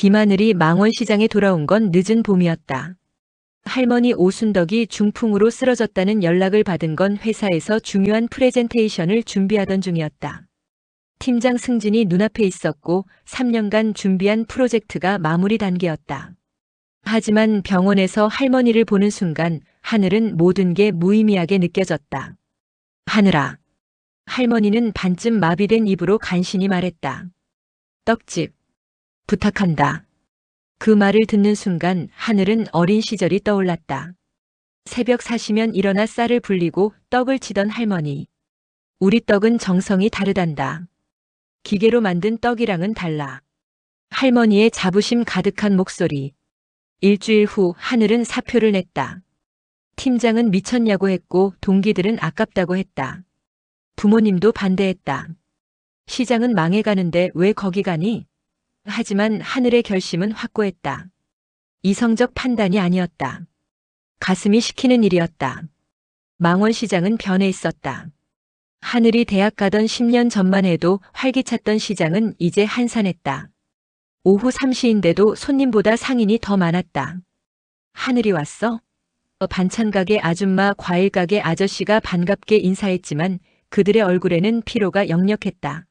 김하늘이 망원시장에 돌아온 건 늦은 봄이었다. 할머니 오순덕이 중풍으로 쓰러졌다는 연락을 받은 건 회사에서 중요한 프레젠테이션을 준비하던 중이었다. 팀장 승진이 눈앞에 있었고 3년간 준비한 프로젝트가 마무리 단계였다. 하지만 병원에서 할머니를 보는 순간 하늘은 모든 게 무의미하게 느껴졌다. 하늘아. 할머니는 반쯤 마비된 입으로 간신히 말했다. 떡집. 부탁한다. 그 말을 듣는 순간 하늘은 어린 시절이 떠올랐다. 새벽 4시면 일어나 쌀을 불리고 떡을 치던 할머니. 우리 떡은 정성이 다르단다. 기계로 만든 떡이랑은 달라. 할머니의 자부심 가득한 목소리. 일주일 후 하늘은 사표를 냈다. 팀장은 미쳤냐고 했고 동기들은 아깝다고 했다. 부모님도 반대했다. 시장은 망해가는데 왜 거기 가니? 하지만 하늘의 결심은 확고했다. 이성적 판단이 아니었다. 가슴이 시키는 일이었다. 망원시장은 변해 있었다. 하늘이 대학 가던 10년 전만 해도 활기찼던 시장은 이제 한산했다. 오후 3시인데도 손님보다 상인이 더 많았다. 하늘이 왔어? 반찬 가게 아줌마, 과일 가게 아저씨가 반갑게 인사했지만 그들의 얼굴에는 피로가 역력했다.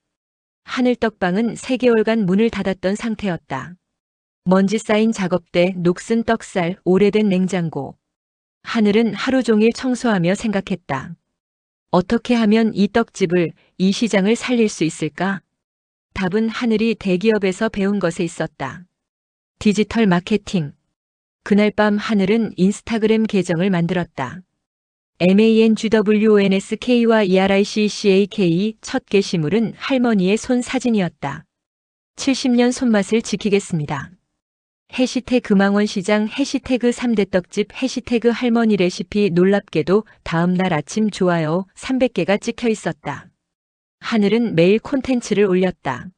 하늘떡방은 3개월간 문을 닫았던 상태였다. 먼지 쌓인 작업대, 녹슨 떡살, 오래된 냉장고. 하늘은 하루 종일 청소하며 생각했다. 어떻게 하면 이 떡집을, 이 시장을 살릴 수 있을까? 답은 하늘이 대기업에서 배운 것에 있었다. 디지털 마케팅. 그날 밤 하늘은 인스타그램 계정을 만들었다. MANGWONSK와 ERICCAK 첫 게시물은 할머니의 손 사진이었다. 70년 손맛을 지키겠습니다. 해시태그 망원시장, 해시태그 3대 떡집, 해시태그 할머니 레시피. 놀랍게도 다음 날 아침 좋아요 300개가 찍혀 있었다. 하늘은 매일 콘텐츠를 올렸다.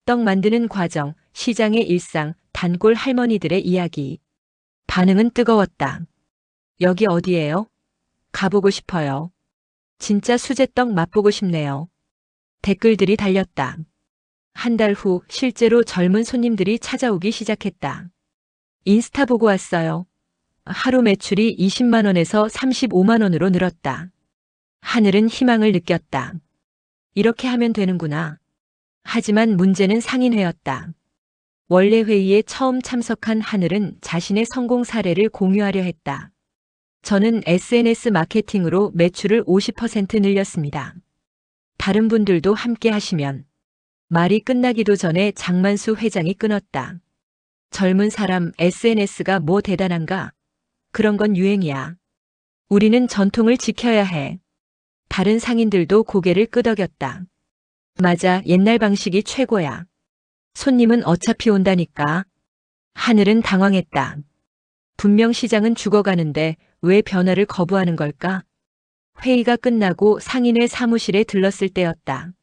떡 만드는 과정, 시장의 일상, 단골 할머니들의 이야기. 반응은 뜨거웠다. 여기 어디예요? 가보고 싶어요. 진짜 수제떡 맛보고 싶네요. 댓글들이 달렸다. 한 달 후 실제로 젊은 손님들이 찾아오기 시작했다. 인스타 보고 왔어요. 하루 매출이 20만 원에서 35만 원으로 늘었다. 하늘은 희망을 느꼈다. 이렇게 하면 되는구나. 하지만 문제는 상인회였다. 원래 회의에 처음 참석한 하늘은 자신의 성공 사례를 공유하려 했다. 저는 SNS 마케팅으로 매출을 50% 늘렸습니다. 다른 분들도 함께 하시면. 말이 끝나기도 전에 장만수 회장이 끊었다. 젊은 사람 SNS가 뭐 대단한가? 그런 건 유행이야. 우리는 전통을 지켜야 해. 다른 상인들도 고개를 끄덕였다. 맞아, 옛날 방식이 최고야. 손님은 어차피 온다니까. 하늘은 당황했다. 분명 시장은 죽어가는데 왜 변화를 거부하는 걸까? 회의가 끝나고 상인회 사무실에 들렀을 때였다.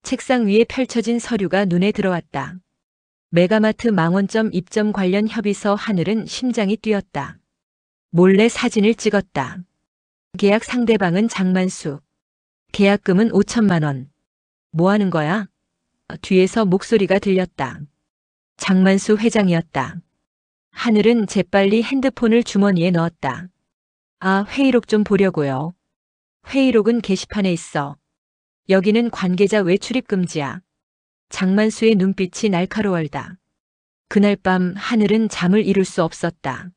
책상 위에 펼쳐진 서류가 눈에 들어왔다. 메가마트 망원점 입점 관련 협의서. 하늘은 심장이 뛰었다. 몰래 사진을 찍었다. 계약 상대방은 장만수. 계약금은 5천만 원. 뭐 하는 거야? 뒤에서 목소리가 들렸다. 장만수 회장이었다. 하늘은 재빨리 핸드폰을 주머니에 넣었다. 아, 회의록 좀 보려고요. 회의록은 게시판에 있어. 여기는 관계자 외출입 금지야. 장만수의 눈빛이 날카로웠다. 그날 밤 하늘은 잠을 이룰 수 없었다.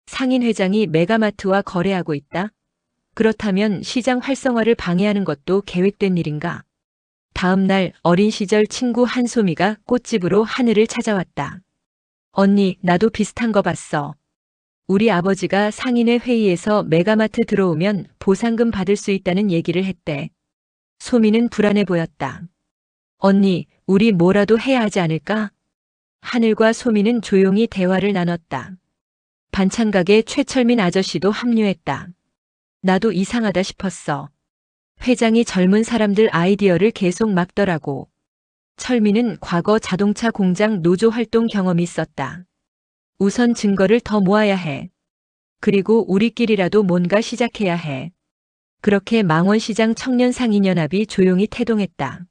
상인 회장이 메가마트와 거래하고 있다? 그렇다면 시장 활성화를 방해하는 것도 계획된 일인가? 다음 날 어린 시절 친구 한소미가 꽃집으로 하늘을 찾아왔다. 언니, 나도 비슷한 거 봤어. 우리 아버지가 상인회 회의에서 메가마트 들어오면 보상금 받을 수 있다는 얘기를 했대. 소미는 불안해 보였다. 언니, 우리 뭐라도 해야 하지 않을까? 하늘과 소미는 조용히 대화를 나눴다. 반찬가게 최철민 아저씨도 합류했다. 나도 이상하다 싶었어. 회장이 젊은 사람들 아이디어를 계속 막더라고. 철민은 과거 자동차 공장 노조 활동 경험이 있었다. 우선 증거를 더 모아야 해. 그리고 우리끼리라도 뭔가 시작해야 해. 그렇게 망원시장 청년상인연합이 조용히 태동했다.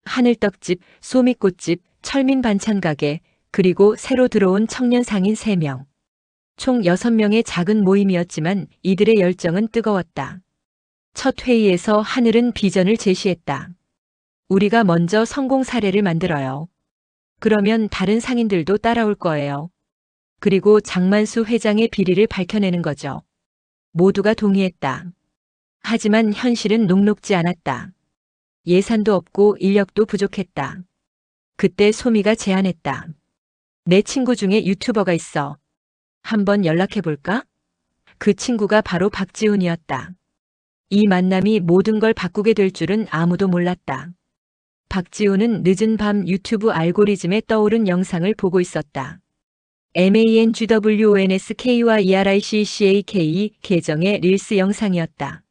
하늘떡집, 소미꽃집, 철민 반찬가게, 그리고 새로 들어온 청년 상인 3명. 총 6명의 작은 모임이었지만 이들의 열정은 뜨거웠다. 첫 회의에서 하늘은 비전을 제시했다. 우리가 먼저 성공 사례를 만들어요. 그러면 다른 상인들도 따라올 거예요. 그리고 장만수 회장의 비리를 밝혀내는 거죠. 모두가 동의했다. 하지만 현실은 녹록지 않았다. 예산도 없고 인력도 부족했다. 그때 소미가 제안했다. 내 친구 중에 유튜버가 있어. 한번 연락해볼까? 그 친구가 바로 박지훈이었다. 이 만남이 모든 걸 바꾸게 될 줄은 아무도 몰랐다. 박지훈은 늦은 밤 유튜브 알고리즘에 떠오른 영상을 보고 있었다. MANGWONSK와 ERICCAK 계정의 릴스 영상이었다.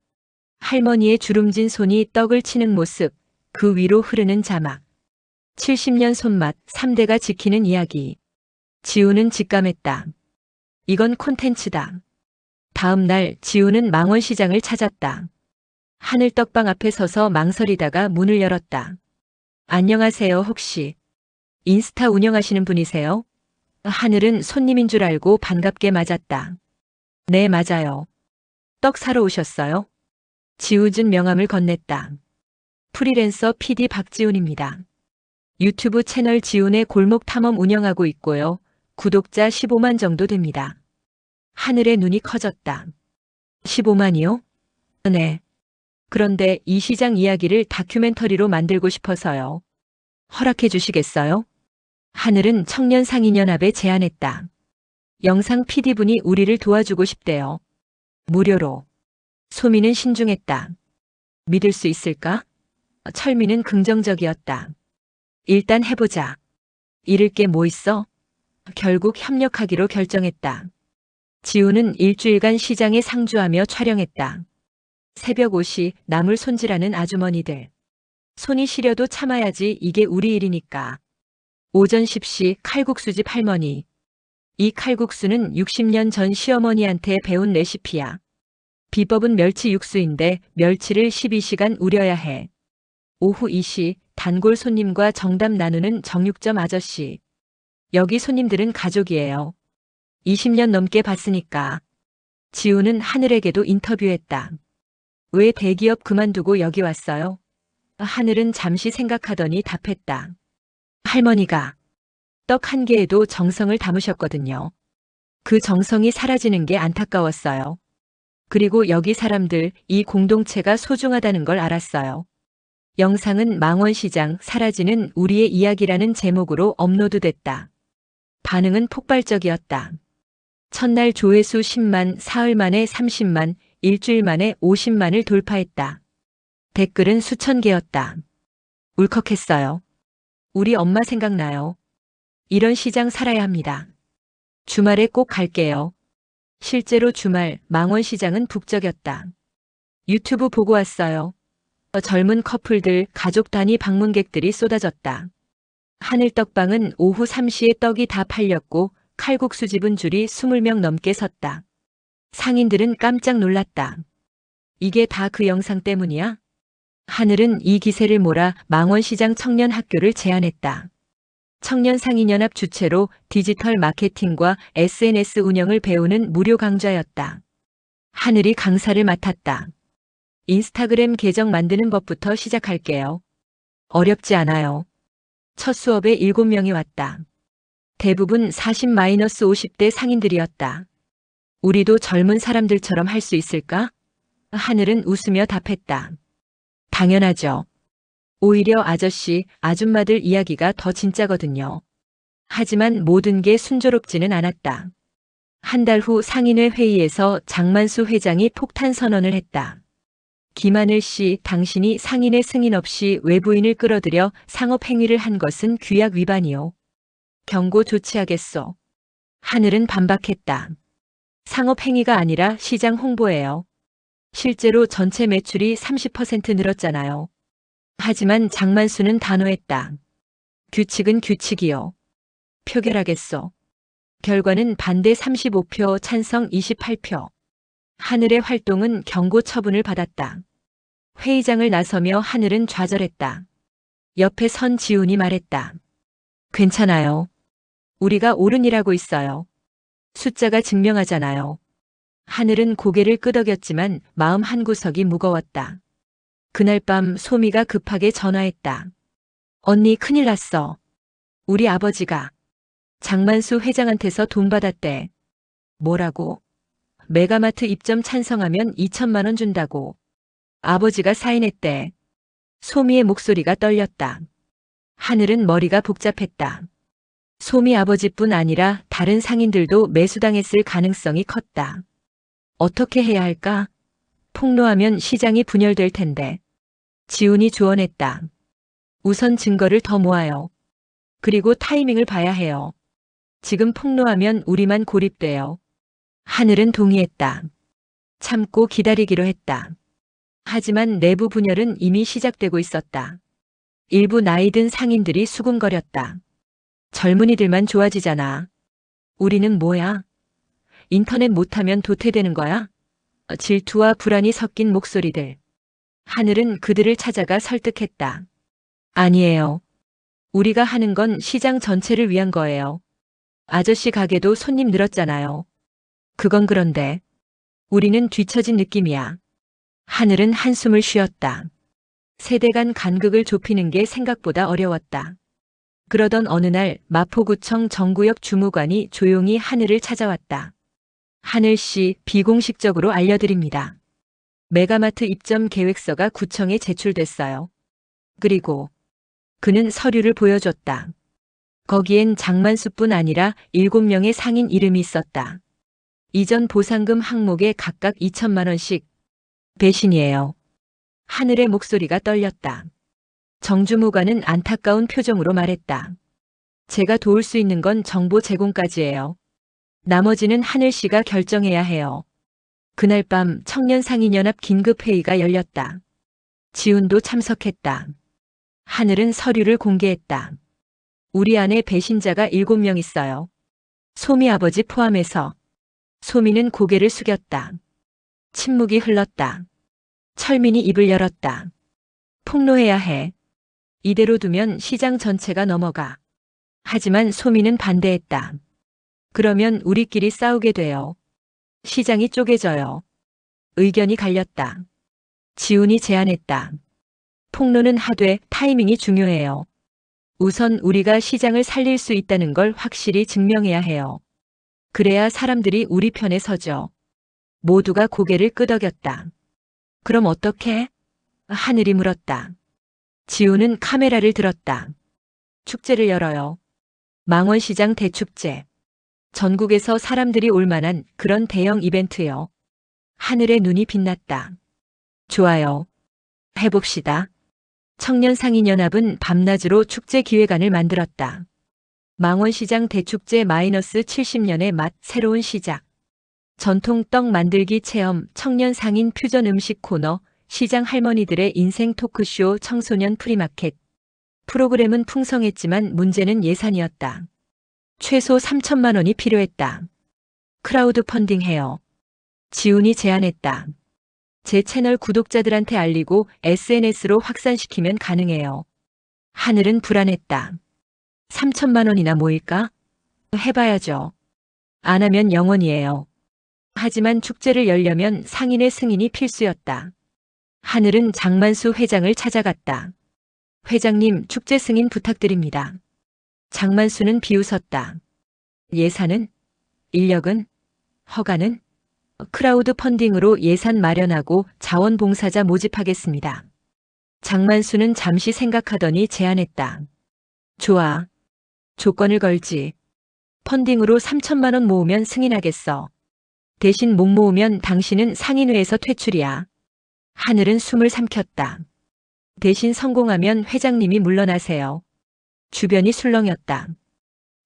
할머니의 주름진 손이 떡을 치는 모습, 그 위로 흐르는 자막. 70년 손맛, 3대가 지키는 이야기. 지훈은 직감했다. 이건 콘텐츠다. 다음 날 지훈은 망원시장을 찾았다. 하늘떡방 앞에 서서 망설이다가 문을 열었다. 안녕하세요, 혹시 인스타 운영하시는 분이세요? 하늘은 손님인 줄 알고 반갑게 맞았다. 네, 맞아요. 떡 사러 오셨어요? 지우준 명함을 건넸다. 프리랜서 PD 박지훈입니다. 유튜브 채널 지훈의 골목 탐험 운영하고 있고요. 구독자 15만 정도 됩니다. 하늘의 눈이 커졌다. 15만이요? 네. 그런데 이 시장 이야기를 다큐멘터리로 만들고 싶어서요. 허락해 주시겠어요? 하늘은 청년상인연합에 제안했다. 영상 PD분이 우리를 도와주고 싶대요. 무료로. 소미는 신중했다. 믿을 수 있을까? 철미는 긍정적이었다. 일단 해보자. 잃을 게 뭐 있어? 결국 협력하기로 결정했다. 지우는 일주일간 시장에 상주하며 촬영했다. 새벽 5시 나물 손질하는 아주머니들. 손이 시려도 참아야지, 이게 우리 일이니까. 오전 10시 칼국수집 할머니. 이 칼국수는 60년 전 시어머니한테 배운 레시피야. 비법은 멸치 육수인데 멸치를 12시간 우려야 해. 오후 2시 단골 손님과 정담 나누는 정육점 아저씨. 여기 손님들은 가족이에요. 20년 넘게 봤으니까. 지우는 하늘에게도 인터뷰했다. 왜 대기업 그만두고 여기 왔어요? 하늘은 잠시 생각하더니 답했다. 할머니가 떡 한 개에도 정성을 담으셨거든요. 그 정성이 사라지는 게 안타까웠어요. 그리고 여기 사람들, 이 공동체가 소중하다는 걸 알았어요. 영상은 망원시장 사라지는 우리의 이야기라는 제목으로 업로드됐다. 반응은 폭발적이었다. 첫날 조회수 10만, 사흘 만에 30만, 일주일 만에 50만을 돌파했다. 댓글은 수천 개였다. 울컥했어요. 우리 엄마 생각나요. 이런 시장 살아야 합니다. 주말에 꼭 갈게요. 실제로 주말 망원시장은 북적였다. 유튜브 보고 왔어요. 젊은 커플들, 가족 단위 방문객들이 쏟아졌다. 하늘떡방은 오후 3시에 떡이 다 팔렸고 칼국수집은 줄이 20명 넘게 섰다. 상인들은 깜짝 놀랐다. 이게 다 그 영상 때문이야? 하늘은 이 기세를 몰아 망원시장 청년학교를 제안했다. 청년상인연합 주최로 디지털 마케팅과 SNS 운영을 배우는 무료 강좌였다. 하늘이 강사를 맡았다. 인스타그램 계정 만드는 법부터 시작할게요. 어렵지 않아요. 첫 수업에 7명이 왔다. 대부분 40-50대 상인들이었다. 우리도 젊은 사람들처럼 할 수 있을까? 하늘은 웃으며 답했다. 당연하죠. 오히려 아저씨, 아줌마들 이야기가 더 진짜거든요. 하지만 모든 게 순조롭지는 않았다. 한 달 후 상인회 회의에서 장만수 회장이 폭탄 선언을 했다. 김하늘 씨, 당신이 상인의 승인 없이 외부인을 끌어들여 상업행위를 한 것은 규약 위반이요. 경고 조치하겠소. 하늘은 반박했다. 상업행위가 아니라 시장 홍보예요. 실제로 전체 매출이 30% 늘었잖아요. 하지만 장만수는 단호했다. 규칙은 규칙이요. 표결하겠소. 결과는 반대 35표, 찬성 28표. 하늘의 활동은 경고 처분을 받았다. 회의장을 나서며 하늘은 좌절했다. 옆에 선 지훈이 말했다. 괜찮아요. 우리가 옳은이라고 있어요. 숫자가 증명하잖아요. 하늘은 고개를 끄덕였지만 마음 한구석이 무거웠다. 그날 밤 소미가 급하게 전화했다. 언니 큰일 났어. 우리 아버지가 장만수 회장한테서 돈 받았대. 뭐라고? 메가마트 입점 찬성하면 2천만 원 준다고. 아버지가 사인했대. 소미의 목소리가 떨렸다. 하늘은 머리가 복잡했다. 소미 아버지뿐 아니라 다른 상인들도 매수당했을 가능성이 컸다. 어떻게 해야 할까? 폭로하면 시장이 분열될 텐데. 지훈이 조언했다. 우선 증거를 더 모아요. 그리고 타이밍을 봐야 해요. 지금 폭로하면 우리만 고립돼요. 하늘은 동의했다. 참고 기다리기로 했다. 하지만 내부 분열은 이미 시작되고 있었다. 일부 나이 든 상인들이 수군거렸다. 젊은이들만 좋아지잖아. 우리는 뭐야? 인터넷 못하면 도태되는 거야? 질투와 불안이 섞인 목소리들. 하늘은 그들을 찾아가 설득했다. 아니에요. 우리가 하는 건 시장 전체를 위한 거예요. 아저씨 가게도 손님 늘었잖아요. 그건 그런데 우리는 뒤처진 느낌이야. 하늘은 한숨을 쉬었다. 세대 간 간극을 좁히는 게 생각보다 어려웠다. 그러던 어느 날 마포구청 정구역 주무관이 조용히 하늘을 찾아왔다. 하늘 씨, 비공식적으로 알려드립니다. 메가마트 입점 계획서가 구청에 제출됐어요. 그리고 그는 서류를 보여줬다. 거기엔 장만수뿐 아니라 7명의 상인 이름이 있었다. 이전 보상금 항목에 각각 2천만 원씩. 배신이에요. 하늘의 목소리가 떨렸다. 정주무관은 안타까운 표정으로 말했다. 제가 도울 수 있는 건 정보 제공까지예요. 나머지는 하늘 씨가 결정해야 해요. 그날 밤 청년상인연합 긴급회의가 열렸다. 지훈도 참석했다. 하늘은 서류를 공개했다. 우리 안에 배신자가 7명 있어요. 소미 아버지 포함해서. 소미는 고개를 숙였다. 침묵이 흘렀다. 철민이 입을 열었다. 폭로해야 해. 이대로 두면 시장 전체가 넘어가. 하지만 소미는 반대했다. 그러면 우리끼리 싸우게 돼요. 시장이 쪼개져요. 의견이 갈렸다. 지훈이 제안했다. 폭로는 하되 타이밍이 중요해요. 우선 우리가 시장을 살릴 수 있다는 걸 확실히 증명해야 해요. 그래야 사람들이 우리 편에 서죠. 모두가 고개를 끄덕였다. 그럼 어떻게? 하늘이 물었다. 지훈은 카메라를 들었다. 축제를 열어요. 망원시장 대축제. 전국에서 사람들이 올 만한 그런 대형 이벤트요. 하늘의 눈이 빛났다. 좋아요. 해봅시다. 청년상인연합은 밤낮으로 축제 기획안을 만들었다. 망원시장 대축제 -70년의 맛 새로운 시작. 전통 떡 만들기 체험, 청년 상인 퓨전 음식 코너, 시장 할머니들의 인생 토크쇼, 청소년 프리마켓. 프로그램은 풍성했지만 문제는 예산이었다. 최소 3천만 원이 필요했다. 크라우드 펀딩 해요. 지훈이 제안했다. 제 채널 구독자들한테 알리고 SNS로 확산시키면 가능해요. 하늘은 불안했다. 3천만 원이나 모일까? 해봐야죠. 안 하면 영원이에요. 하지만 축제를 열려면 상인의 승인이 필수였다. 하늘은 장만수 회장을 찾아갔다. 회장님, 축제 승인 부탁드립니다. 장만수는 비웃었다. 예산은? 인력은? 허가는? 크라우드 펀딩으로 예산 마련하고 자원봉사자 모집하겠습니다. 장만수는 잠시 생각하더니 제안했다. 좋아. 조건을 걸지. 펀딩으로 3천만 원 모으면 승인하겠어. 대신 못 모으면 당신은 상인회에서 퇴출이야. 하늘은 숨을 삼켰다. 대신 성공하면 회장님이 물러나세요. 주변이 술렁였다.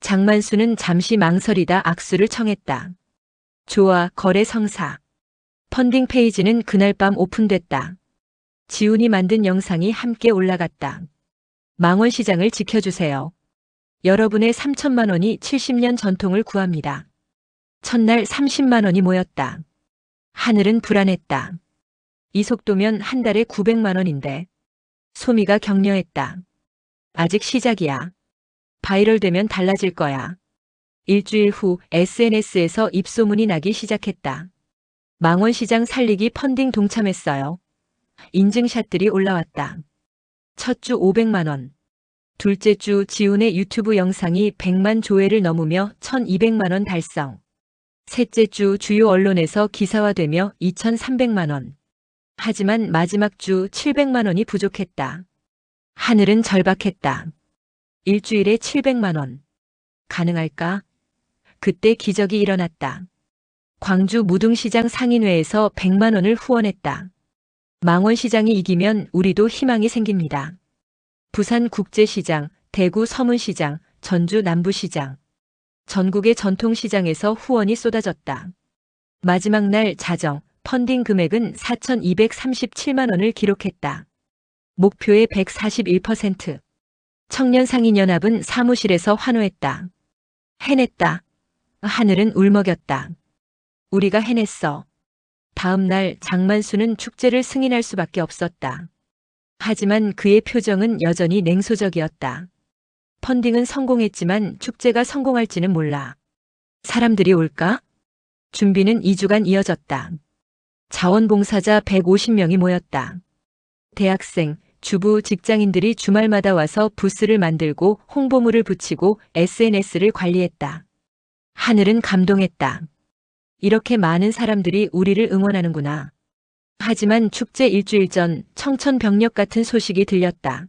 장만수는 잠시 망설이다 악수를 청했다. 좋아, 거래 성사. 펀딩 페이지는 그날 밤 오픈됐다. 지훈이 만든 영상이 함께 올라갔다. 망원시장을 지켜주세요. 여러분의 3천만 원이 70년 전통을 구합니다. 첫날 30만 원이 모였다. 하늘은 불안했다. 이 속도면 한 달에 900만 원인데. 소미가 격려했다. 아직 시작이야. 바이럴 되면 달라질 거야. 일주일 후 SNS에서 입소문이 나기 시작했다. 망원시장 살리기 펀딩 동참했어요. 인증샷들이 올라왔다. 첫 주 500만 원. 둘째 주 지훈의 유튜브 영상이 100만 조회를 넘으며 1200만 원 달성. 셋째 주 주요 언론에서 기사화되며 2300만 원. 하지만 마지막 주 700만 원이 부족했다. 하늘은 절박했다. 일주일에 700만 원. 가능할까? 그때 기적이 일어났다. 광주 무등시장 상인회에서 100만 원을 후원했다. 망원시장이 이기면 우리도 희망이 생깁니다. 부산 국제시장, 대구 서문시장, 전주 남부시장, 전국의 전통시장에서 후원이 쏟아졌다. 마지막 날 자정, 펀딩 금액은 4,237만 원을 기록했다. 목표의 141%. 청년상인연합은 사무실에서 환호했다. 해냈다. 하늘은 울먹였다. 우리가 해냈어. 다음 날 장만수는 축제를 승인할 수밖에 없었다. 하지만 그의 표정은 여전히 냉소적이었다. 펀딩은 성공했지만 축제가 성공할지는 몰라. 사람들이 올까? 준비는 2주간 이어졌다. 자원봉사자 150명이 모였다. 대학생, 주부, 직장인들이 주말마다 와서 부스를 만들고 홍보물을 붙이고 SNS를 관리했다. 하늘은 감동했다. 이렇게 많은 사람들이 우리를 응원하는구나. 하지만 축제 일주일 전 청천벽력 같은 소식이 들렸다.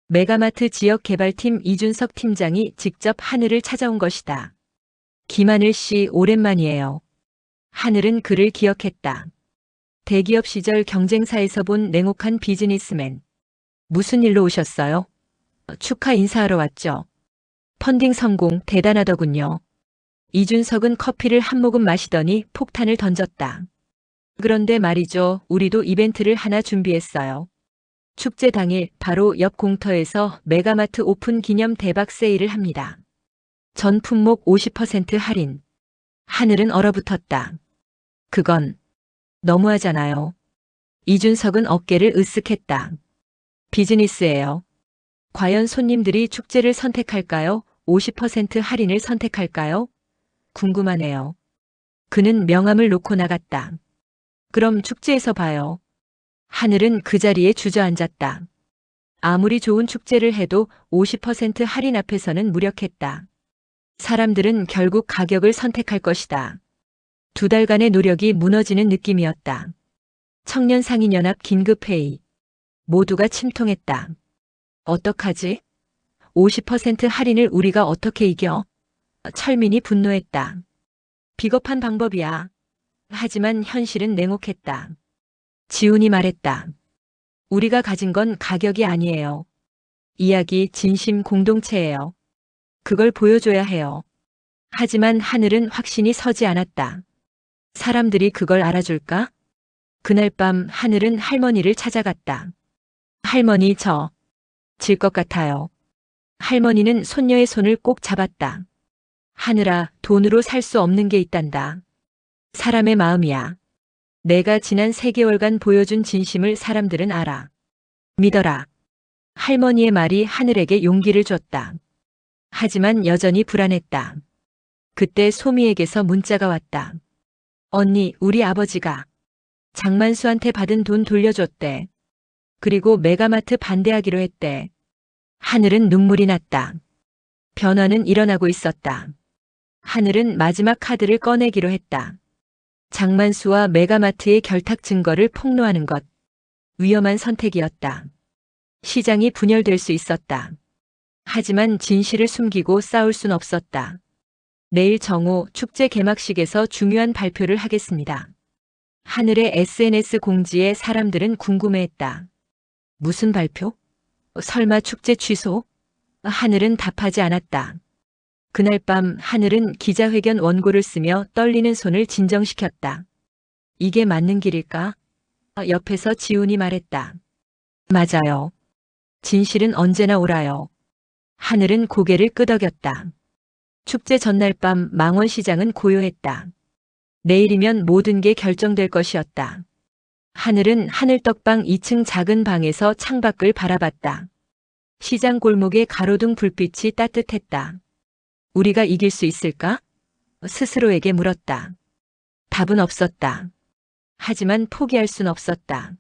메가마트 지역개발팀 이준석 팀장이 직접 하늘을 찾아온 것이다. 김하늘 씨 오랜만이에요. 하늘은 그를 기억했다. 대기업 시절 경쟁사에서 본 냉혹한 비즈니스맨. 무슨 일로 오셨어요? 축하 인사하러 왔죠. 펀딩 성공 대단하더군요. 이준석은 커피를 한 모금 마시더니 폭탄을 던졌다. 그런데 말이죠. 우리도 이벤트를 하나 준비했어요. 축제 당일 바로 옆 공터에서 메가마트 오픈 기념 대박 세일을 합니다. 전 품목 50% 할인. 하늘은 얼어붙었다. 그건 너무하잖아요. 이준석은 어깨를 으쓱했다. 비즈니스예요. 과연 손님들이 축제를 선택할까요? 50% 할인을 선택할까요? 궁금하네요. 그는 명함을 놓고 나갔다. 그럼 축제에서 봐요. 하늘은 그 자리에 주저앉았다. 아무리 좋은 축제를 해도 50% 할인 앞에서는 무력했다. 사람들은 결국 가격을 선택할 것이다. 2달간의 노력이 무너지는 느낌이었다. 청년상인연합 긴급회의. 모두가 침통했다. 어떡하지? 50% 할인을 우리가 어떻게 이겨? 철민이 분노했다. 비겁한 방법이야. 하지만 현실은 냉혹했다. 지훈이 말했다. 우리가 가진 건 가격이 아니에요. 이야기, 진심, 공동체예요. 그걸 보여줘야 해요. 하지만 하늘은 확신이 서지 않았다. 사람들이 그걸 알아줄까? 그날 밤 하늘은 할머니를 찾아갔다. 할머니 질 것 같아요. 할머니는 손녀의 손을 꼭 잡았다. 하늘아, 돈으로 살 수 없는 게 있단다. 사람의 마음이야. 내가 지난 3개월간 보여준 진심을 사람들은 알아. 믿어라. 할머니의 말이 하늘에게 용기를 줬다. 하지만 여전히 불안했다. 그때 소미에게서 문자가 왔다. 언니, 우리 아버지가 장만수한테 받은 돈 돌려줬대. 그리고 메가마트 반대하기로 했대. 하늘은 눈물이 났다. 변화는 일어나고 있었다. 하늘은 마지막 카드를 꺼내기로 했다. 장만수와 메가마트의 결탁 증거를 폭로하는 것. 위험한 선택이었다. 시장이 분열될 수 있었다. 하지만 진실을 숨기고 싸울 순 없었다. 내일 정오 축제 개막식에서 중요한 발표를 하겠습니다. 하늘의 SNS 공지에 사람들은 궁금해했다. 무슨 발표? 설마 축제 취소? 하늘은 답하지 않았다. 그날 밤 하늘은 기자회견 원고를 쓰며 떨리는 손을 진정시켰다. 이게 맞는 길일까? 옆에서 지훈이 말했다. 맞아요. 진실은 언제나 옳아요. 하늘은 고개를 끄덕였다. 축제 전날 밤 망원시장은 고요했다. 내일이면 모든 게 결정될 것이었다. 하늘은 하늘떡방 2층 작은 방에서 창밖을 바라봤다. 시장 골목의 가로등 불빛이 따뜻했다. 우리가 이길 수 있을까? 스스로에게 물었다. 답은 없었다. 하지만 포기할 순 없었다.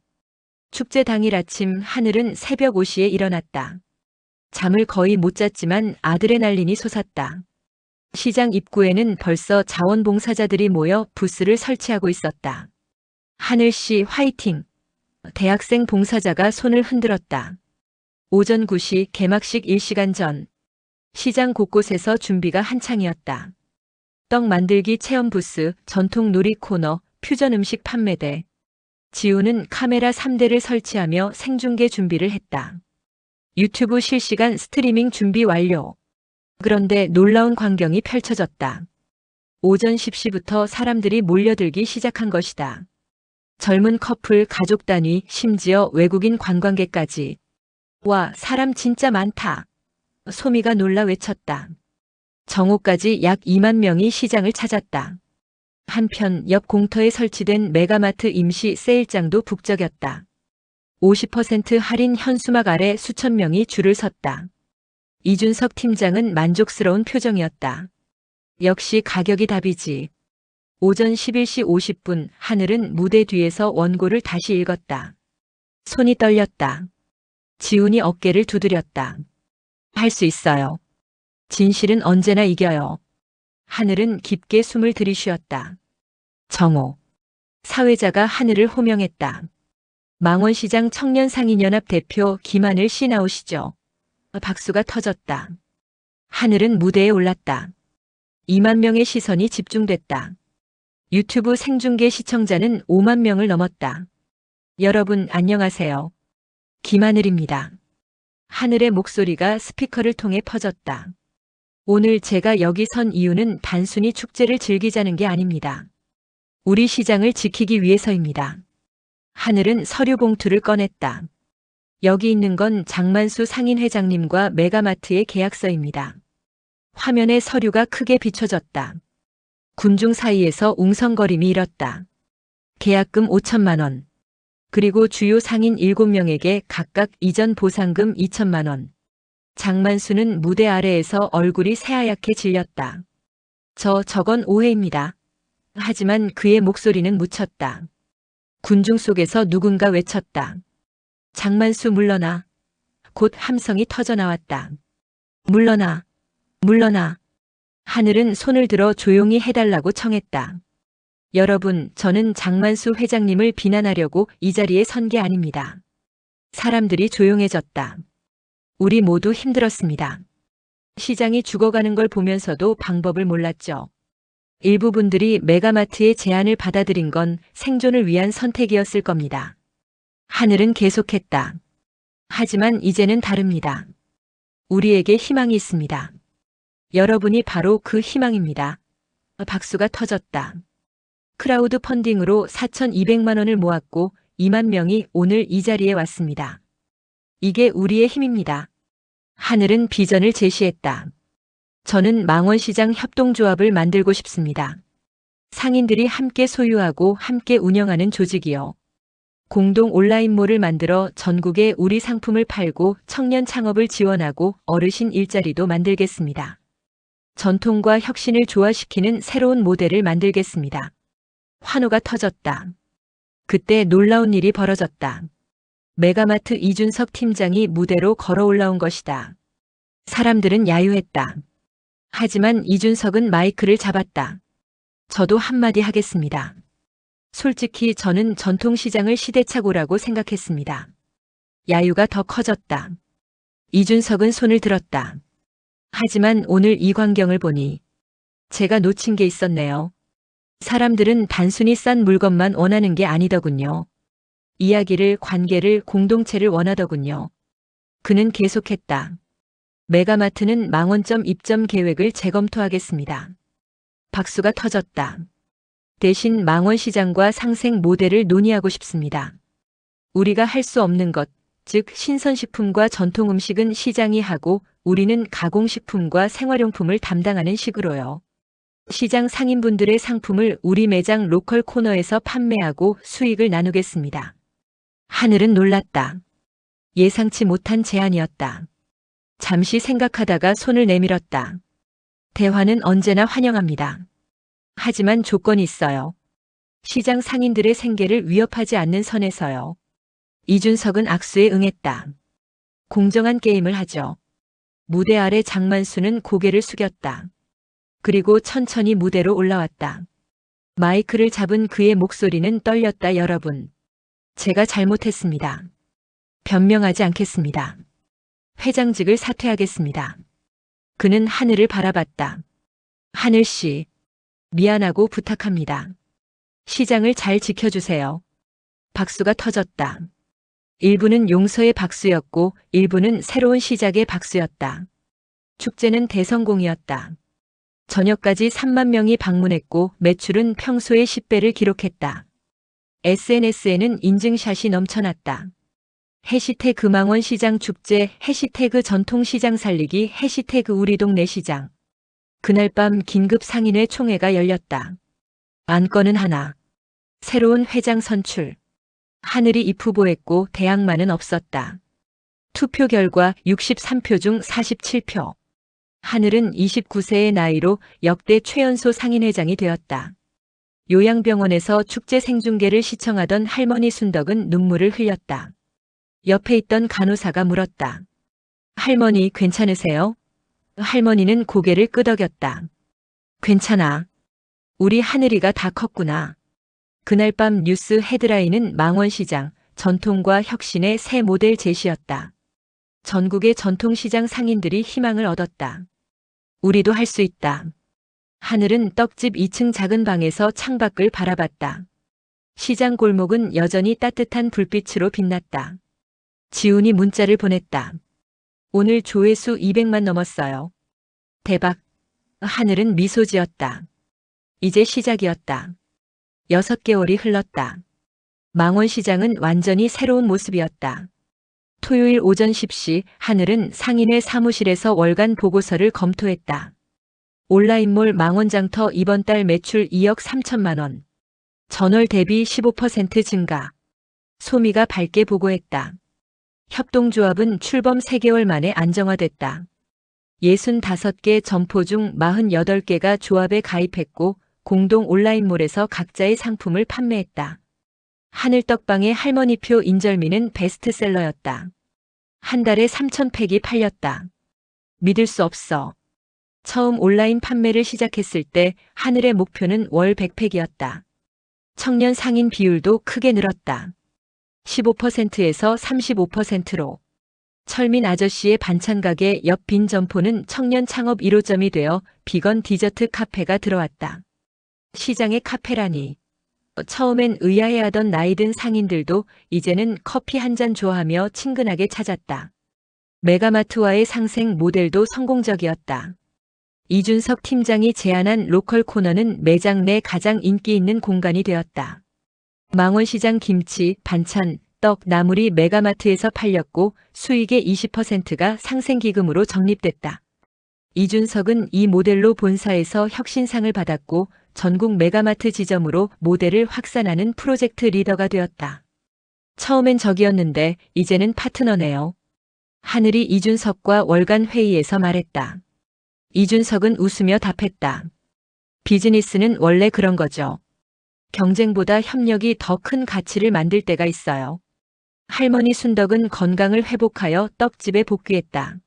축제 당일 아침 하늘은 새벽 5시에 일어났다. 잠을 거의 못 잤지만 아드레날린이 솟았다. 시장 입구에는 벌써 자원봉사자들이 모여 부스를 설치하고 있었다. 하늘씨 화이팅! 대학생 봉사자가 손을 흔들었다. 오전 9시 개막식 1시간 전. 시장 곳곳에서 준비가 한창이었다. 떡 만들기 체험 부스, 전통 놀이 코너, 퓨전 음식 판매대. 지우는 카메라 3대를 설치하며 생중계 준비를 했다. 유튜브 실시간 스트리밍 준비 완료. 그런데 놀라운 광경이 펼쳐졌다. 오전 10시부터 사람들이 몰려들기 시작한 것이다. 젊은 커플, 가족 단위, 심지어 외국인 관광객까지. 와, 사람 진짜 많다. 소미가 놀라 외쳤다. 정오까지 약 2만 명이 시장을 찾았다. 한편 옆 공터에 설치된 메가마트 임시 세일장도 북적였다. 50% 할인 현수막 아래 수천 명이 줄을 섰다. 이준석 팀장은 만족스러운 표정이었다. 역시 가격이 답이지. 오전 11시 50분 하늘은 무대 뒤에서 원고를 다시 읽었다. 손이 떨렸다. 지훈이 어깨를 두드렸다. 할 수 있어요. 진실은 언제나 이겨요. 하늘은 깊게 숨을 들이쉬었다. 정오. 사회자가 하늘을 호명했다. 망원시장 청년상인연합 대표 김하늘 씨 나오시죠. 박수가 터졌다. 하늘은 무대에 올랐다. 2만 명의 시선이 집중됐다. 유튜브 생중계 시청자는 5만 명을 넘었다. 여러분 안녕하세요. 김하늘입니다. 하늘의 목소리가 스피커를 통해 퍼졌다. 오늘 제가 여기 선 이유는 단순히 축제를 즐기자는 게 아닙니다. 우리 시장을 지키기 위해서입니다. 하늘은 서류 봉투를 꺼냈다. 여기 있는 건 장만수 상인회장님과 메가마트의 계약서입니다. 화면에 서류가 크게 비춰졌다. 군중 사이에서 웅성거림이 일었다. 계약금 5천만 원. 그리고 주요 상인 7명에게 각각 이전 보상금 2천만 원. 장만수는 무대 아래에서 얼굴이 새하얗게 질렸다. 저건 오해입니다. 하지만 그의 목소리는 묻혔다. 군중 속에서 누군가 외쳤다. 장만수 물러나. 곧 함성이 터져나왔다. 물러나. 물러나. 하늘은 손을 들어 조용히 해달라고 청했다. 여러분, 저는 장만수 회장님을 비난하려고 이 자리에 선 게 아닙니다. 사람들이 조용해졌다. 우리 모두 힘들었습니다. 시장이 죽어가는 걸 보면서도 방법을 몰랐죠. 일부 분들이 메가마트의 제안을 받아들인 건 생존을 위한 선택이었을 겁니다. 하늘은 계속했다. 하지만 이제는 다릅니다. 우리에게 희망이 있습니다. 여러분이 바로 그 희망입니다. 박수가 터졌다. 크라우드 펀딩으로 4,200만 원을 모았고 2만 명이 오늘 이 자리에 왔습니다. 이게 우리의 힘입니다. 하늘은 비전을 제시했다. 저는 망원시장 협동조합을 만들고 싶습니다. 상인들이 함께 소유하고 함께 운영하는 조직이요. 공동 온라인몰을 만들어 전국에 우리 상품을 팔고 청년 창업을 지원하고 어르신 일자리도 만들겠습니다. 전통과 혁신을 조화시키는 새로운 모델을 만들겠습니다. 환호가 터졌다. 그때 놀라운 일이 벌어졌다. 메가마트 이준석 팀장이 무대로 걸어 올라온 것이다. 사람들은 야유했다. 하지만 이준석은 마이크를 잡았다. 저도 한마디 하겠습니다. 솔직히 저는 전통시장을 시대착오라고 생각했습니다. 야유가 더 커졌다. 이준석은 손을 들었다. 하지만 오늘 이 광경을 보니 제가 놓친 게 있었네요. 사람들은 단순히 싼 물건만 원하는 게 아니더군요. 이야기를, 관계를, 공동체를 원하더군요. 그는 계속했다. 메가마트는 망원점 입점 계획을 재검토하겠습니다. 박수가 터졌다. 대신 망원시장과 상생 모델을 논의하고 싶습니다. 우리가 할 수 없는 것, 즉 신선식품과 전통음식은 시장이 하고 우리는 가공식품과 생활용품을 담당하는 식으로요. 시장 상인분들의 상품을 우리 매장 로컬 코너에서 판매하고 수익을 나누겠습니다. 하늘은 놀랐다. 예상치 못한 제안이었다. 잠시 생각하다가 손을 내밀었다. 대화는 언제나 환영합니다. 하지만 조건이 있어요. 시장 상인들의 생계를 위협하지 않는 선에서요. 이준석은 악수에 응했다. 공정한 게임을 하죠. 무대 아래 장만수는 고개를 숙였다. 그리고 천천히 무대로 올라왔다. 마이크를 잡은 그의 목소리는 떨렸다. 여러분, 제가 잘못했습니다. 변명하지 않겠습니다. 회장직을 사퇴하겠습니다. 그는 하늘을 바라봤다. 하늘씨, 미안하고 부탁합니다. 시장을 잘 지켜주세요. 박수가 터졌다. 일부는 용서의 박수였고 일부는 새로운 시작의 박수였다. 축제는 대성공이었다. 저녁까지 3만 명이 방문했고 매출은 평소의 10배를 기록했다. SNS에는 인증샷이 넘쳐났다. 해시태그 망원 시장 축제, 해시태그 전통시장 살리기, 해시태그 우리 동네 시장. 그날 밤 긴급 상인회 총회가 열렸다. 안건은 하나. 새로운 회장 선출. 하늘이 입후보했고 대항마는 없었다. 투표 결과 63표 중 47표. 하늘은 29세의 나이로 역대 최연소 상인회장이 되었다. 요양병원에서 축제 생중계를 시청하던 할머니 순덕은 눈물을 흘렸다. 옆에 있던 간호사가 물었다. 할머니 괜찮으세요? 할머니는 고개를 끄덕였다. 괜찮아. 우리 하늘이가 다 컸구나. 그날 밤 뉴스 헤드라인은 망원시장, 전통과 혁신의 새 모델 제시였다. 전국의 전통시장 상인들이 희망을 얻었다. 우리도 할 수 있다. 하늘은 떡집 2층 작은 방에서 창밖을 바라봤다. 시장 골목은 여전히 따뜻한 불빛으로 빛났다. 지훈이 문자를 보냈다. 오늘 조회수 200만 넘었어요. 대박. 하늘은 미소 지었다. 이제 시작이었다. 6개월이 흘렀다. 망원시장은 완전히 새로운 모습이었다. 토요일 오전 10시 하늘은 상인의 사무실에서 월간 보고서를 검토했다. 온라인몰 망원장터 이번 달 매출 2억 3천만 원. 전월 대비 15% 증가. 소미가 밝게 보고했다. 협동조합은 출범 3개월 만에 안정화됐다. 65개 점포 중 48개가 조합에 가입했고 공동 온라인몰에서 각자의 상품을 판매했다. 하늘떡방의 할머니표 인절미는 베스트셀러였다. 한 달에 3,000팩이 팔렸다. 믿을 수 없어. 처음 온라인 판매를 시작했을 때 하늘의 목표는 월 100팩이었다. 청년 상인 비율도 크게 늘었다. 15%에서 35%로. 철민 아저씨의 반찬 가게 옆 빈 점포는 청년 창업 1호점이 되어 비건 디저트 카페가 들어왔다. 시장의 카페라니. 처음엔 의아해하던 나이든 상인들도 이제는 커피 한 잔 좋아하며 친근하게 찾았다. 메가마트와의 상생 모델도 성공적이었다. 이준석 팀장이 제안한 로컬 코너는 매장 내 가장 인기 있는 공간이 되었다. 망원시장 김치, 반찬, 떡, 나물이 메가마트에서 팔렸고 수익의 20%가 상생기금으로 적립됐다. 이준석은 이 모델로 본사에서 혁신상을 받았고 전국 메가마트 지점으로 모델을 확산하는 프로젝트 리더가 되었다. 처음엔 적이었는데 이제는 파트너네요. 하늘이 이준석과 월간 회의에서 말했다. 이준석은 웃으며 답했다. 비즈니스는 원래 그런 거죠. 경쟁보다 협력이 더 큰 가치를 만들 때가 있어요. 할머니 순덕은 건강을 회복하여 떡집에 복귀했다.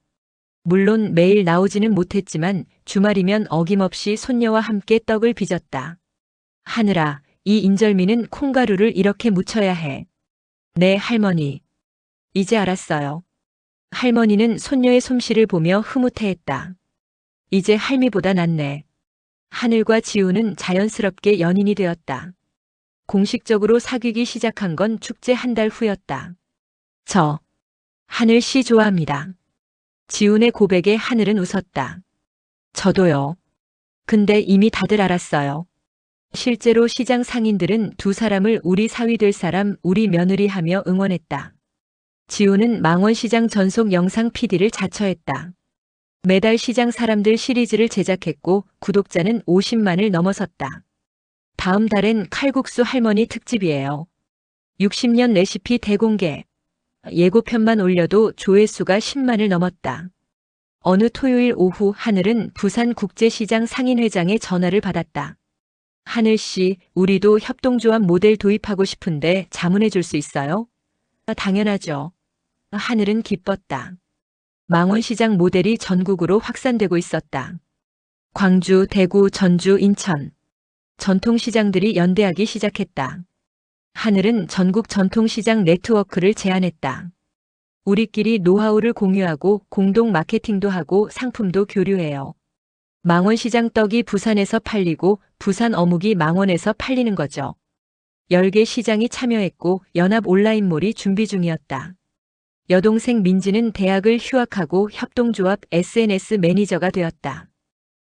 물론 매일 나오지는 못했지만 주말이면 어김없이 손녀와 함께 떡을 빚었다. 하늘아, 이 인절미는 콩가루를 이렇게 묻혀야 해. 네, 할머니. 이제 알았어요. 할머니는 손녀의 솜씨를 보며 흐뭇해했다. 이제 할미보다 낫네. 하늘과 지우는 자연스럽게 연인이 되었다. 공식적으로 사귀기 시작한 건 축제 한 달 후였다. 저 하늘 씨 좋아합니다. 지훈의 고백에 하늘은 웃었다. 저도요. 근데 이미 다들 알았어요. 실제로 시장 상인들은 두 사람을 우리 사위 될 사람, 우리 며느리 하며 응원했다. 지훈은 망원시장 전속 영상 PD를 자처했다. 매달 시장 사람들 시리즈를 제작했고 구독자는 50만을 넘어섰다. 다음 달엔 칼국수 할머니 특집이에요. 60년 레시피 대공개. 예고편만 올려도 조회수가 10만을 넘었다. 어느 토요일 오후 하늘은 부산국제시장 상인회장의 전화를 받았다. 하늘 씨, 우리도 협동조합 모델 도입하고 싶은데 자문해 줄 수 있어요? 당연하죠. 하늘은 기뻤다. 망원시장 모델이 전국으로 확산되고 있었다. 광주, 대구, 전주, 인천. 전통시장들이 연대하기 시작했다. 하늘은 전국 전통시장 네트워크를 제안했다. 우리끼리 노하우를 공유하고 공동 마케팅도 하고 상품도 교류해요. 망원시장 떡이 부산에서 팔리고 부산 어묵이 망원에서 팔리는 거죠. 10개 시장이 참여했고 연합 온라인몰이 준비 중이었다. 여동생 민지는 대학을 휴학하고 협동조합 SNS 매니저가 되었다.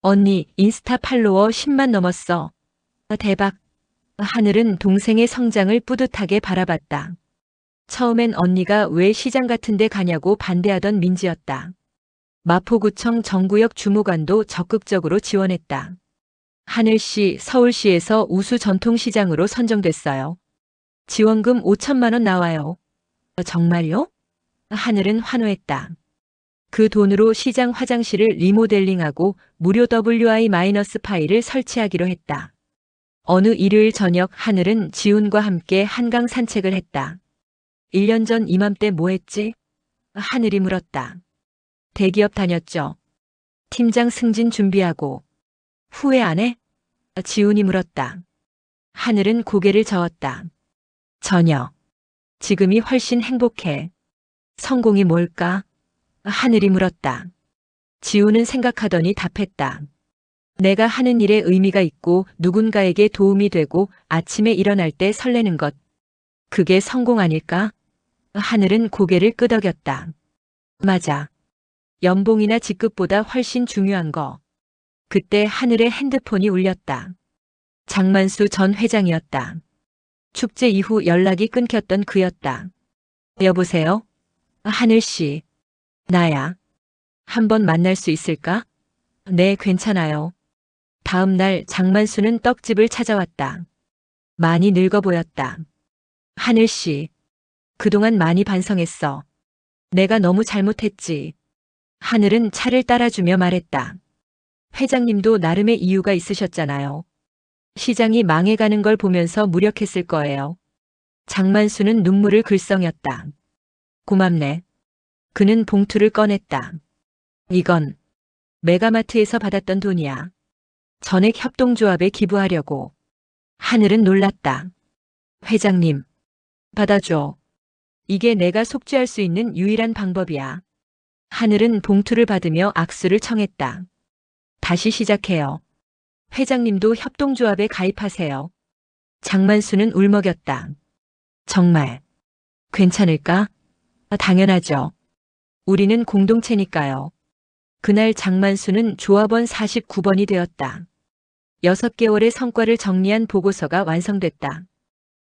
언니, 인스타 팔로워 10만 넘었어. 대박. 하늘은 동생의 성장을 뿌듯하게 바라봤다. 처음엔 언니가 왜 시장 같은 데 가냐고 반대하던 민지였다. 마포구청 정구역 주무관도 적극적으로 지원했다. 하늘시 서울시에서 우수 전통시장으로 선정됐어요. 지원금 5천만 원 나와요. 정말요? 하늘은 환호했다. 그 돈으로 시장 화장실을 리모델링하고 무료 WI- 파일을 설치하기로 했다. 어느 일요일 저녁 하늘은 지훈과 함께 한강 산책을 했다. 1년 전 이맘때 뭐 했지? 하늘이 물었다. 대기업 다녔죠. 팀장 승진 준비하고. 후회 안 해? 지훈이 물었다. 하늘은 고개를 저었다. 전혀. 지금이 훨씬 행복해. 성공이 뭘까? 하늘이 물었다. 지훈은 생각하더니 답했다. 내가 하는 일에 의미가 있고 누군가에게 도움이 되고 아침에 일어날 때 설레는 것. 그게 성공 아닐까? 하늘은 고개를 끄덕였다. 맞아. 연봉이나 직급보다 훨씬 중요한 거. 그때 하늘의 핸드폰이 울렸다. 장만수 전 회장이었다. 축제 이후 연락이 끊겼던 그였다. 여보세요? 하늘씨. 나야. 한번 만날 수 있을까? 네, 괜찮아요. 다음 날 장만수는 떡집을 찾아왔다. 많이 늙어 보였다. 하늘씨. 그동안 많이 반성했어. 내가 너무 잘못했지. 하늘은 차를 따라주며 말했다. 회장님도 나름의 이유가 있으셨잖아요. 시장이 망해가는 걸 보면서 무력했을 거예요. 장만수는 눈물을 글썽였다. 고맙네. 그는 봉투를 꺼냈다. 이건 메가마트에서 받았던 돈이야. 전액 협동조합에 기부하려고. 하늘은 놀랐다. 회장님, 받아줘. 이게 내가 속죄할 수 있는 유일한 방법이야. 하늘은 봉투를 받으며 악수를 청했다. 다시 시작해요. 회장님도 협동조합에 가입하세요. 장만수는 울먹였다. 정말 괜찮을까? 당연하죠. 우리는 공동체니까요. 그날 장만수는 조합원 49번이 되었다. 6개월의 성과를 정리한 보고서가 완성됐다.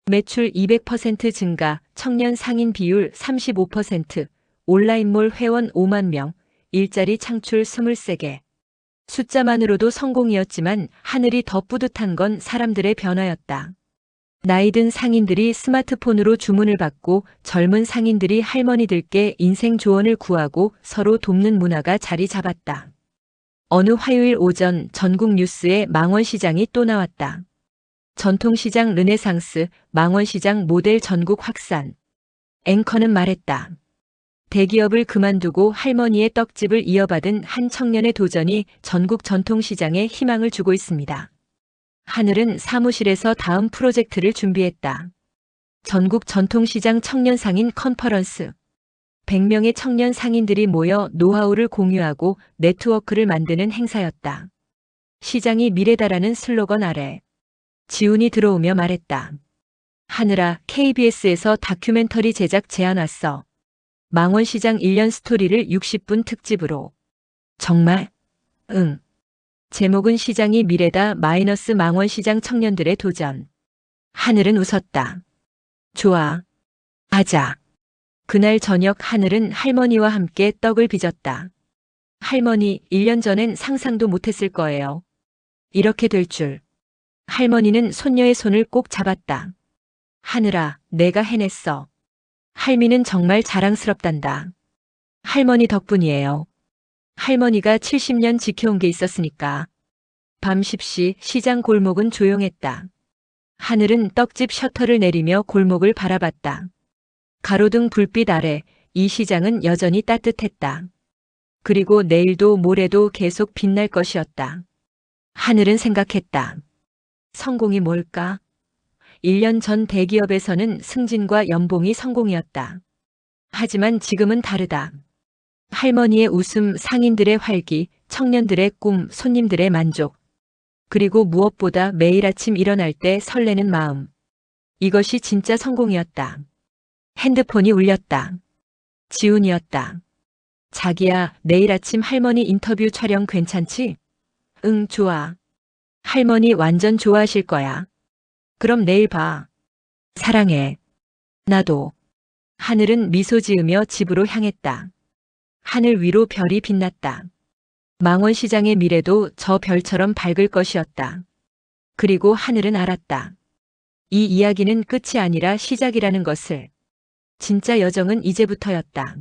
매출 200% 증가, 청년 상인 비율 35%, 온라인몰 회원 5만 명, 일자리 창출 23개. 숫자만으로도 성공이었지만 하늘이 더 뿌듯한 건 사람들의 변화였다. 나이든 상인들이 스마트폰으로 주문을 받고 젊은 상인들이 할머니들께 인생 조언을 구하고 서로 돕는 문화가 자리 잡았다. 어느 화요일 오전 전국 뉴스에 망원시장이 또 나왔다. 전통시장 르네상스, 망원시장 모델 전국 확산. 앵커는 말했다. 대기업을 그만두고 할머니의 떡집을 이어받은 한 청년의 도전이 전국 전통시장에 희망을 주고 있습니다. 하늘은 사무실에서 다음 프로젝트를 준비했다. 전국 전통시장 청년상인 컨퍼런스. 100명의 청년 상인들이 모여 노하우를 공유하고 네트워크를 만드는 행사였다. 시장이 미래다라는 슬로건 아래 지훈이 들어오며 말했다. 하늘아, KBS에서 다큐멘터리 제작 제안 왔어. 망원시장 1년 스토리를 60분 특집으로. 정말? 응. 제목은 시장이 미래다 마이너스 망원시장 청년들의 도전. 하늘은 웃었다. 좋아. 하자. 그날 저녁 하늘은 할머니와 함께 떡을 빚었다. 할머니, 1년 전엔 상상도 못했을 거예요. 이렇게 될 줄. 할머니는 손녀의 손을 꼭 잡았다. 하늘아, 내가 해냈어. 할미는 정말 자랑스럽단다. 할머니 덕분이에요. 할머니가 70년 지켜온 게 있었으니까. 밤 10시 시장 골목은 조용했다. 하늘은 떡집 셔터를 내리며 골목을 바라봤다. 가로등 불빛 아래 이 시장은 여전히 따뜻했다. 그리고 내일도 모레도 계속 빛날 것이었다. 하늘은 생각했다. 성공이 뭘까? 1년 전 대기업에서는 승진과 연봉이 성공이었다. 하지만 지금은 다르다. 할머니의 웃음, 상인들의 활기, 청년들의 꿈, 손님들의 만족. 그리고 무엇보다 매일 아침 일어날 때 설레는 마음. 이것이 진짜 성공이었다. 핸드폰이 울렸다. 지훈이었다. 자기야, 내일 아침 할머니 인터뷰 촬영 괜찮지? 응, 좋아. 할머니 완전 좋아하실 거야. 그럼 내일 봐. 사랑해. 나도. 하늘은 미소 지으며 집으로 향했다. 하늘 위로 별이 빛났다. 망원시장의 미래도 저 별처럼 밝을 것이었다. 그리고 하늘은 알았다. 이 이야기는 끝이 아니라 시작이라는 것을. 진짜 여정은 이제부터였다.